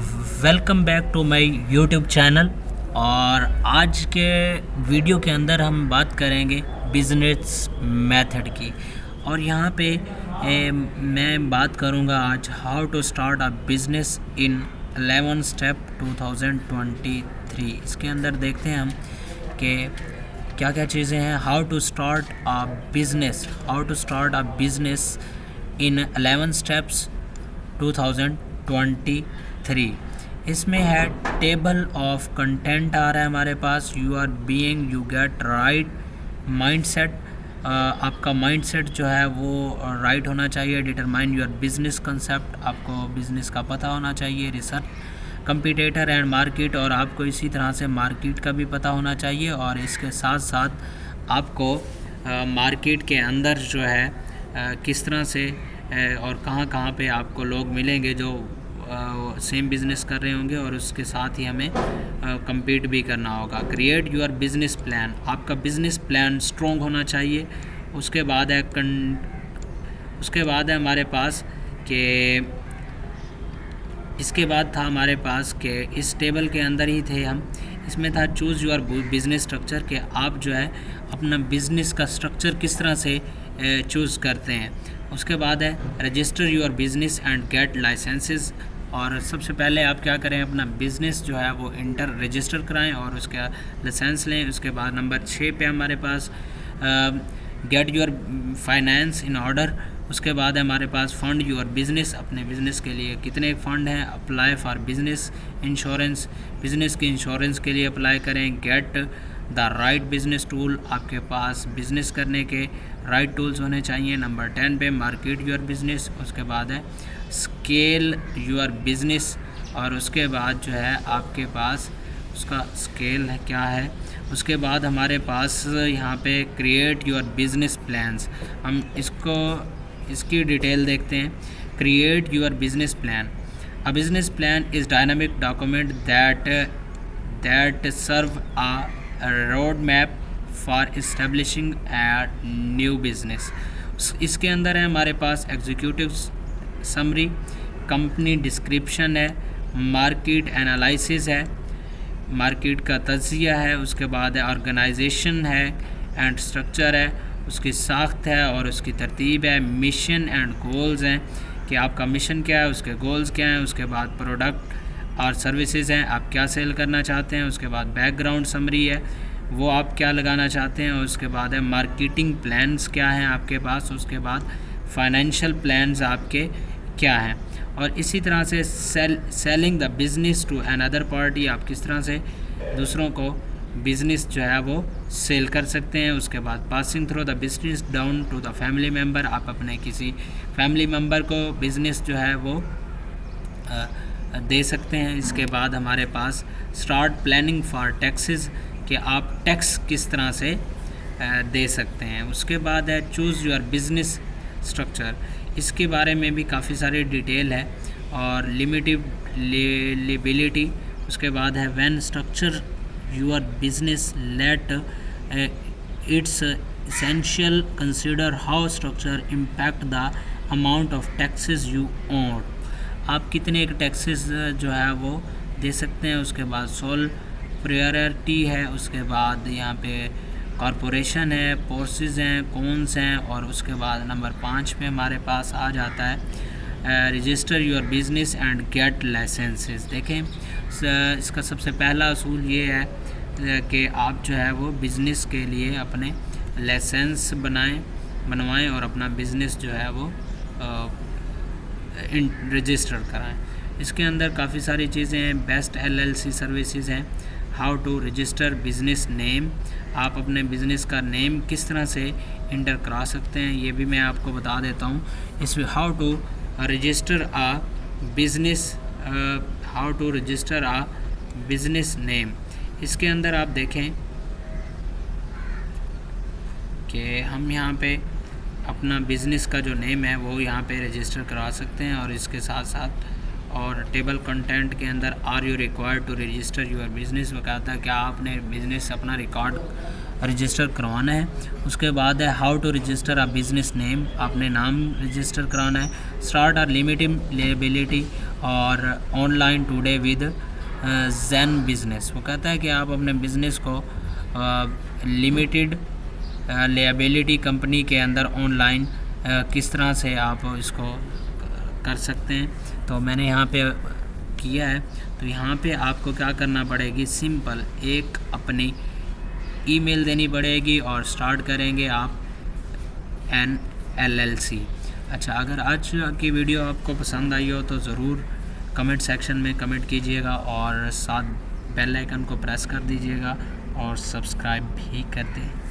Welcome back to my YouTube channel. और आज के वीडियो के अंदर हम बात करेंगे बिजनेस मेथड की। और यहाँ पे मैं बात करूँगा आज how to start a business in 11 step 2023। इसके अंदर देखते हैं हम कि क्या क्या चीज़ें हैं। How to start a business in 11 steps 2023। इसमें है टेबल ऑफ कंटेंट आ रहा है हमारे पास। You are being you get right mindset. आपका माइंडसेट जो है वो राइट होना चाहिए। डिटरमाइन योर बिजनेस कंसेप्ट, आपको बिजनेस का पता होना चाहिए। रिसर्च कंपटीटर एंड मार्केट, और आपको इसी तरह से मार्केट का भी पता होना चाहिए। और इसके साथ साथ आपको मार्केट के अंदर जो है किस तरह से और कहाँ पे आपको लोग मिलेंगे जो सेम बिज़नेस कर रहे होंगे, और उसके साथ ही हमें compete भी करना होगा। क्रिएट योर बिज़नेस प्लान, आपका बिज़नेस प्लान स्ट्रॉन्ग होना चाहिए। उसके बाद है हमारे पास कि इसके बाद था हमारे पास कि इस टेबल के अंदर ही थे हम, इसमें था चूज़ योर बिज़नेस स्ट्रक्चर, कि आप जो है अपना बिज़नेस का स्ट्रक्चर किस तरह से चूज़ करते हैं। उसके बाद है register your business and get licences, और सबसे पहले आप क्या करें, अपना बिज़नेस जो है वो रजिस्टर कराएं और उसका लाइसेंस लें। उसके बाद नंबर 6 पे हमारे पास get your finance in order. उसके बाद हमारे पास फंड योर बिज़नेस, अपने बिज़नेस के लिए कितने फ़ंड हैं। Apply for business insurance, business के इंश्योरेंस के लिए अप्लाई करें। Get the right business tool, आपके पास बिज़नेस करने के राइट टूल्स होने चाहिए। नंबर 10 पे मार्केट योर बिज़नेस। उसके बाद है स्केल योर बिज़नेस, और उसके बाद जो है आपके पास उसका स्केल है क्या है। उसके बाद हमारे पास यहाँ पे क्रिएट योर बिज़नेस प्लान्स, हम इसकी डिटेल देखते हैं। Create your business plan, a business plan is dynamic document that serve a road map for establishing a new business. इसके अंदर है हमारे पास एग्जीक्यूटिव समरी, कंपनी डिस्क्रिप्शन है, मार्केट एनालिसिस है, मार्केट का तज्जिया है। उसके बाद है ऑर्गेनाइजेशन है एंड स्ट्रक्चर है, उसकी साख्त है और उसकी तरतीब है। मिशन एंड गोल्स हैं कि आपका मिशन क्या है, उसके गोल्स क्या हैं। उसके बाद प्रोडक्ट और सर्विसेज हैं, आप क्या सेल करना चाहते हैं। उसके बाद बैकग्राउंड समरी है, वो आप क्या लगाना चाहते हैं। उसके बाद है मार्केटिंग प्लान्स क्या हैं आपके पास। उसके बाद फाइनेंशियल प्लान्स आपके क्या हैं। और इसी तरह से selling the business to another party, आप किस तरह से दूसरों को बिज़नेस जो है वो सेल कर सकते हैं। उसके बाद passing through the business down to the family member, आप अपने किसी फैमिली मेम्बर को बिज़नेस जो है वो दे सकते हैं। इसके बाद हमारे पास स्टार्ट प्लानिंग फॉर टैक्सेस, कि आप टैक्स किस तरह से दे सकते हैं। उसके बाद है चूज़ योर बिज़नेस स्ट्रक्चर, इसके बारे में भी काफ़ी सारी डिटेल है। और लिमिटेड लिबिलिटी, उसके बाद है when structure your business let it's essential consider how structure impact the amount of taxes you own, आप कितने टैक्सेस जो है वो दे सकते हैं। उसके बाद सोल प्रायोरिटी है। उसके बाद यहाँ पे कॉरपोरेशन है, पोर्सेस हैं, कौन्स हैं। और उसके बाद नंबर 5 पे हमारे पास आ जाता है register your business and get licences. देखें इसका सबसे पहला असूल ये है कि आप जो है वो बिज़नेस के लिए अपने लाइसेंस बनवाएं और अपना बिज़नेस जो है वो रजिस्टर कराएं। इसके अंदर काफ़ी सारी चीज़ें हैं। बेस्ट LLC सर्विसेज हैं। How to register business name, आप अपने बिज़नेस का नेम किस तरह से इंटर करा सकते हैं, ये भी मैं आपको बता देता हूँ। इसमें how to register a business name, इसके अंदर आप देखें कि हम यहाँ पे अपना बिज़नेस का जो नेम है वो यहाँ पे रजिस्टर करा सकते हैं। और इसके साथ साथ और टेबल कंटेंट के अंदर are you required to register your business, वो कहता है क्या आपने बिज़नेस अपना रिकॉर्ड रजिस्टर करवाना है। उसके बाद है how to register a business name, आपने नाम रजिस्टर कराना है। स्टार्ट आर लिमिटेड लेबिलिटी और online today with Zen business, वो कहता है कि आप अपने बिज़नेस को लिमिटेड लेबिलिटी कंपनी के अंदर ऑनलाइन किस तरह से आप इसको कर सकते हैं। तो मैंने यहाँ पे किया है। तो यहाँ पे आपको क्या करना पड़ेगी, सिंपल एक अपनी ईमेल देनी पड़ेगी और स्टार्ट करेंगे आप एन LLC। अच्छा, अगर आज की वीडियो आपको पसंद आई हो तो ज़रूर कमेंट सेक्शन में कमेंट कीजिएगा और साथ बेल आइकन को प्रेस कर दीजिएगा और सब्सक्राइब भी कर दें।